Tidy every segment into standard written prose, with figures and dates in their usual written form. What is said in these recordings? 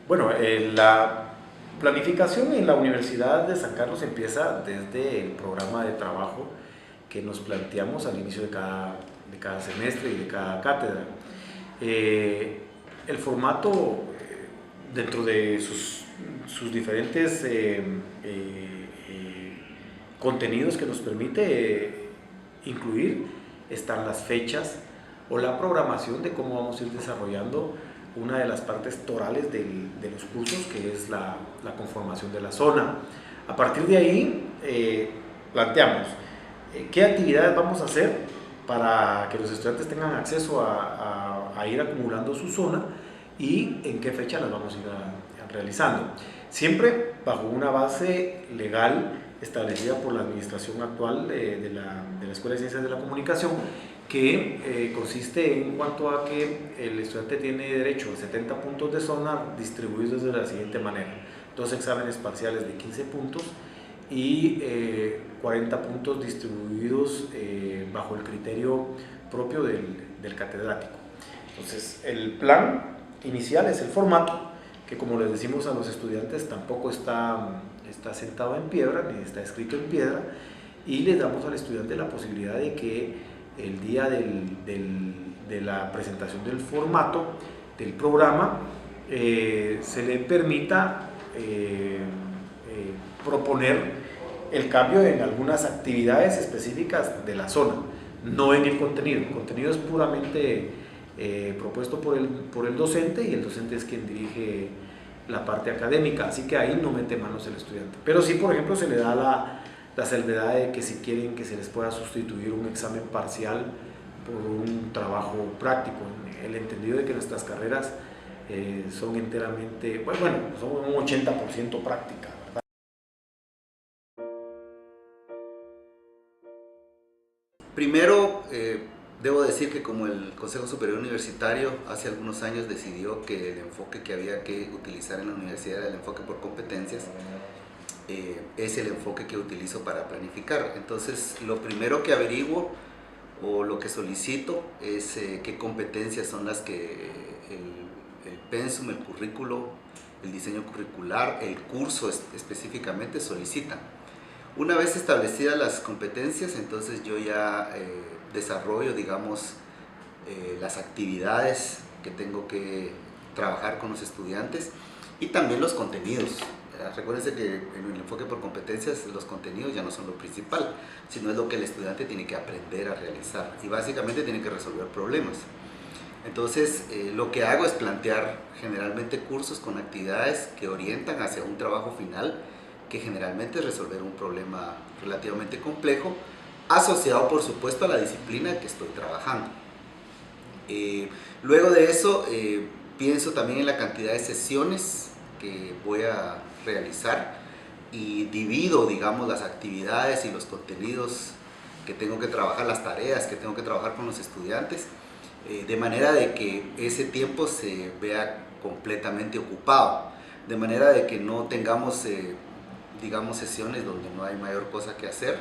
Bueno, la planificación en la Universidad de San Carlos empieza desde el programa de trabajo que nos planteamos al inicio de cada semestre y de cada cátedra. El formato, dentro de sus diferentes contenidos que nos permite incluir, están las fechas o la programación de cómo vamos a ir desarrollando una de las partes torales de los cursos, que es la conformación de la zona. A partir de ahí planteamos qué actividades vamos a hacer para que los estudiantes tengan acceso a ir acumulando su zona y en qué fecha las vamos a ir realizando. Siempre bajo una base legal establecida por la administración actual de la Escuela de Ciencias de la Comunicación, que consiste en cuanto a que el estudiante tiene derecho a 70 puntos de zona distribuidos de la siguiente manera: 2 exámenes parciales de 15 puntos y 40 puntos distribuidos bajo el criterio propio del catedrático. Entonces, el plan inicial es el formato, que, como les decimos a los estudiantes, tampoco está sentado en piedra, ni está escrito en piedra, y les damos al estudiante la posibilidad de que el día de la presentación del formato del programa se le permita proponer el cambio en algunas actividades específicas de la zona, no en el contenido. El contenido es puramente propuesto por el docente, y el docente es quien dirige la parte académica, así que ahí no mete manos el estudiante. Pero sí, por ejemplo, se le da la salvedad de que si quieren que se les pueda sustituir un examen parcial por un trabajo práctico, el entendido de que nuestras carreras son enteramente, bueno, son un 80% práctica, ¿verdad? Primero, debo decir que como el Consejo Superior Universitario hace algunos años decidió que el enfoque que había que utilizar en la universidad era el enfoque por competencias, es el enfoque que utilizo para planificar. Entonces, lo primero que averiguo o lo que solicito es qué competencias son las que el pensum, el currículo, el diseño curricular, el curso específicamente solicitan. Una vez establecidas las competencias, entonces yo ya desarrollo, digamos, las actividades que tengo que trabajar con los estudiantes y también los contenidos. Recuérdense que en el enfoque por competencias los contenidos ya no son lo principal, sino es lo que el estudiante tiene que aprender a realizar y básicamente tiene que resolver problemas. Entonces, lo que hago es plantear generalmente cursos con actividades que orientan hacia un trabajo final, que generalmente es resolver un problema relativamente complejo, asociado por supuesto a la disciplina que estoy trabajando. Luego de eso, pienso también en la cantidad de sesiones que voy a realizar y divido, digamos, las actividades y los contenidos que tengo que trabajar, las tareas que tengo que trabajar con los estudiantes, de manera de que ese tiempo se vea completamente ocupado, de manera de que no tengamos digamos, sesiones donde no hay mayor cosa que hacer,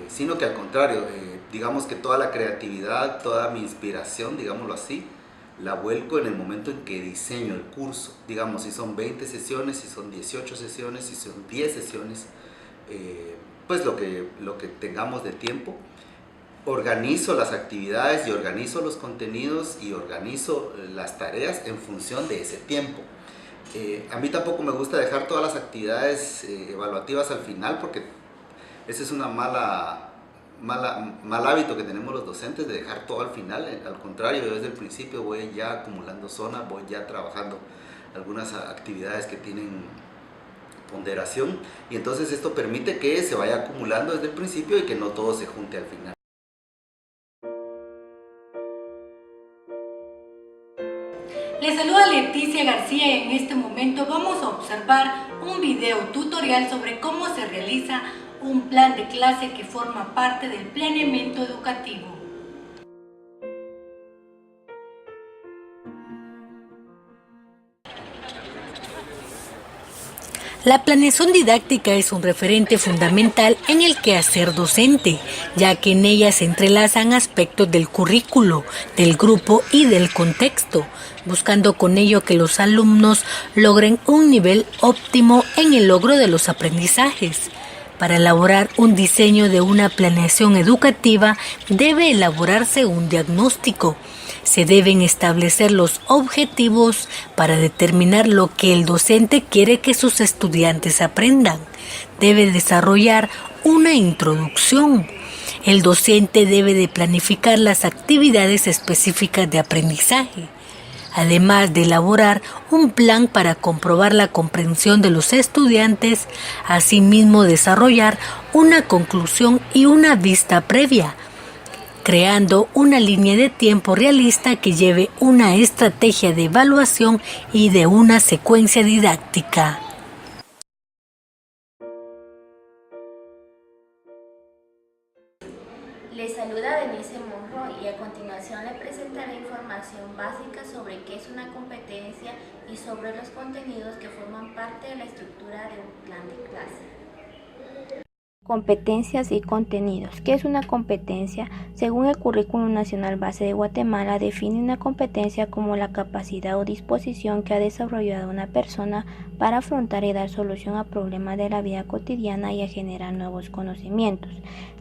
sino que al contrario, digamos que toda la creatividad, toda mi inspiración, digámoslo así, la vuelco en el momento en que diseño el curso. Digamos, si son 20 sesiones, si son 18 sesiones, si son 10 sesiones, pues lo que tengamos de tiempo, organizo las actividades y organizo los contenidos y organizo las tareas en función de ese tiempo. A mí tampoco me gusta dejar todas las actividades evaluativas al final, porque ese es un mal hábito que tenemos los docentes, de dejar todo al final. Al contrario, yo desde el principio voy ya acumulando zona, voy ya trabajando algunas actividades que tienen ponderación, y entonces esto permite que se vaya acumulando desde el principio y que no todo se junte al final. Les saluda Leticia García y en este momento vamos a observar un video tutorial sobre cómo se realiza un plan de clase que forma parte del planeamiento educativo. La planeación didáctica es un referente fundamental en el quehacer docente, ya que en ella se entrelazan aspectos del currículo, del grupo y del contexto, buscando con ello que los alumnos logren un nivel óptimo en el logro de los aprendizajes. Para elaborar un diseño de una planeación educativa debe elaborarse un diagnóstico. Se deben establecer los objetivos para determinar lo que el docente quiere que sus estudiantes aprendan. Debe desarrollar una introducción. El docente debe de planificar las actividades específicas de aprendizaje, además de elaborar un plan para comprobar la comprensión de los estudiantes, asimismo desarrollar una conclusión y una vista previa, creando una línea de tiempo realista que lleve una estrategia de evaluación y de una secuencia didáctica. Les saluda Denise Monjo y a continuación le presentaré información básica sobre qué es una competencia y sobre los contenidos que forman parte de la estructura de un plan de clase. Competencias y contenidos. ¿Qué es una competencia? Según el Currículum Nacional Base de Guatemala, define una competencia como la capacidad o disposición que ha desarrollado una persona para afrontar y dar solución a problemas de la vida cotidiana y a generar nuevos conocimientos.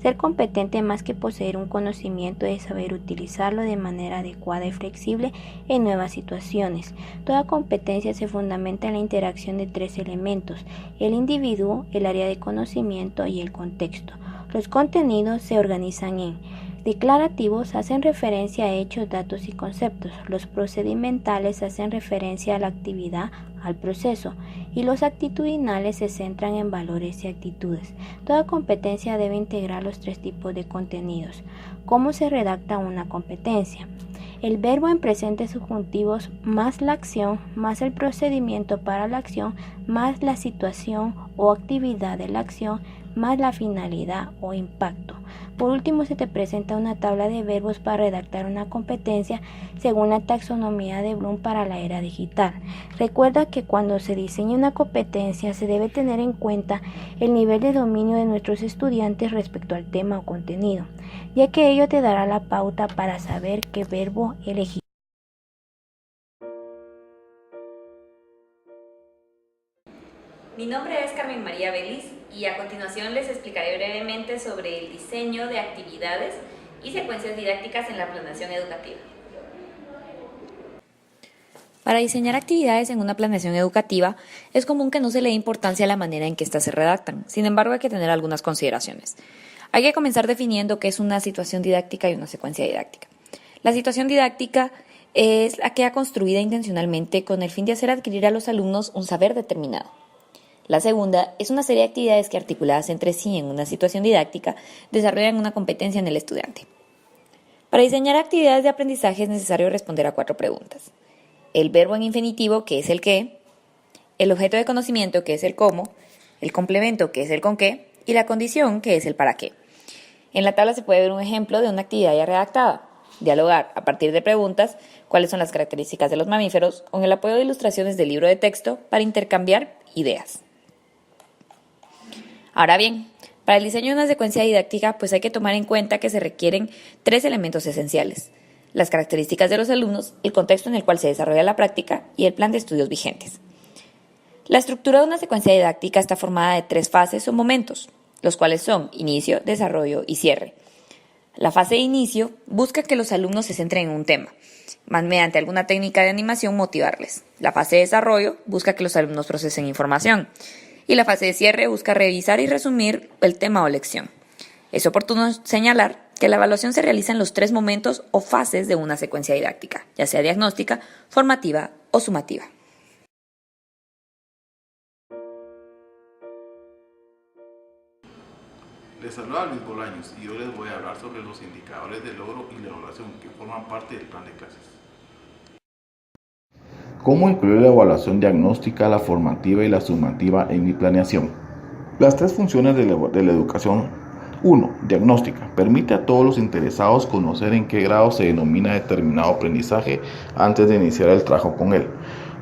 Ser competente más que poseer un conocimiento es saber utilizarlo de manera adecuada y flexible en nuevas situaciones. Toda competencia se fundamenta en la interacción de tres elementos: el individuo, el área de conocimiento y el contexto. Los contenidos se organizan en declarativos, hacen referencia a hechos, datos y conceptos. Los procedimentales hacen referencia a la actividad, al proceso, y los actitudinales se centran en valores y actitudes. Toda competencia debe integrar los tres tipos de contenidos. ¿Cómo se redacta una competencia? El verbo en presente subjuntivos más la acción, más el procedimiento para la acción, más la situación o actividad de la acción, más la finalidad o impacto. Por último, se te presenta una tabla de verbos para redactar una competencia según la taxonomía de Bloom para la era digital. Recuerda que cuando se diseña una competencia se debe tener en cuenta el nivel de dominio de nuestros estudiantes respecto al tema o contenido, ya que ello te dará la pauta para saber qué verbo elegir. Mi nombre es Carmen María Vélez y a continuación les explicaré brevemente sobre el diseño de actividades y secuencias didácticas en la planeación educativa. Para diseñar actividades en una planeación educativa es común que no se le dé importancia a la manera en que éstas se redactan. Sin embargo, hay que tener algunas consideraciones. Hay que comenzar definiendo qué es una situación didáctica y una secuencia didáctica. La situación didáctica es aquella construida intencionalmente con el fin de hacer adquirir a los alumnos un saber determinado. La segunda es una serie de actividades que, articuladas entre sí en una situación didáctica, desarrollan una competencia en el estudiante. Para diseñar actividades de aprendizaje es necesario responder a 4 preguntas. El verbo en infinitivo, que es el qué, el objeto de conocimiento, que es el cómo, el complemento, que es el con qué, y la condición, que es el para qué. En la tabla se puede ver un ejemplo de una actividad ya redactada. Dialogar a partir de preguntas, cuáles son las características de los mamíferos, con el apoyo de ilustraciones del libro de texto para intercambiar ideas. Ahora bien, para el diseño de una secuencia didáctica, pues hay que tomar en cuenta que se requieren 3 elementos esenciales: las características de los alumnos, el contexto en el cual se desarrolla la práctica y el plan de estudios vigentes. La estructura de una secuencia didáctica está formada de 3 fases o momentos, los cuales son inicio, desarrollo y cierre. La fase de inicio busca que los alumnos se centren en un tema, más mediante alguna técnica de animación motivarles. La fase de desarrollo busca que los alumnos procesen información. Y la fase de cierre busca revisar y resumir el tema o lección. Es oportuno señalar que la evaluación se realiza en los 3 momentos o fases de una secuencia didáctica, ya sea diagnóstica, formativa o sumativa. Les saluda Luis Bolaños y hoy les voy a hablar sobre los indicadores de logro y la evaluación que forman parte del plan de clases. ¿Cómo incluir la evaluación diagnóstica, la formativa y la sumativa en mi planeación? Las 3 funciones de la educación. 1. Diagnóstica. Permite a todos los interesados conocer en qué grado se denomina determinado aprendizaje antes de iniciar el trabajo con él.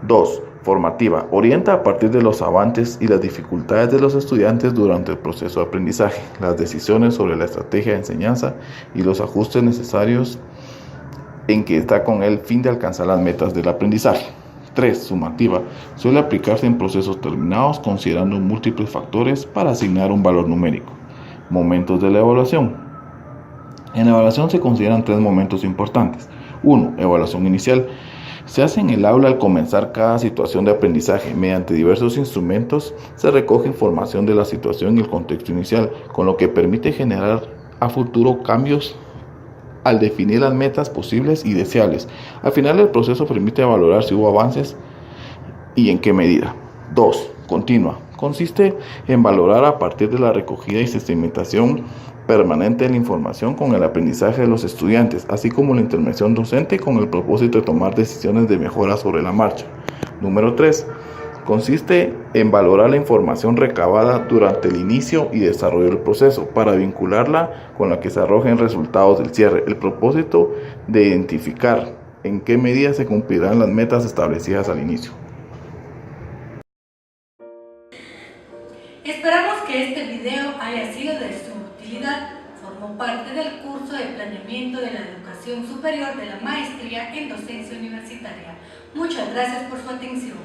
2. Formativa. Orienta a partir de los avances y las dificultades de los estudiantes durante el proceso de aprendizaje, las decisiones sobre la estrategia de enseñanza y los ajustes necesarios en que está con el fin de alcanzar las metas del aprendizaje. 3. Sumativa. Suele aplicarse en procesos terminados considerando múltiples factores para asignar un valor numérico. Momentos de la evaluación. En la evaluación se consideran 3 momentos importantes. 1. Evaluación inicial. Se hace en el aula al comenzar cada situación de aprendizaje. Mediante diversos instrumentos se recoge información de la situación y el contexto inicial, con lo que permite generar a futuro cambios al definir las metas posibles y deseables. Al final el proceso permite valorar si hubo avances y en qué medida. 2. Continua. Consiste en valorar a partir de la recogida y sistematización permanente de la información con el aprendizaje de los estudiantes, así como la intervención docente con el propósito de tomar decisiones de mejora sobre la marcha. Número 3. Consiste en valorar la información recabada durante el inicio y desarrollo del proceso para vincularla con la que se arrojen resultados del cierre. El propósito de identificar en qué medida se cumplirán las metas establecidas al inicio. Esperamos que este video haya sido de su utilidad. Formó parte del curso de planeamiento de la educación superior de la maestría en docencia universitaria. Muchas gracias por su atención.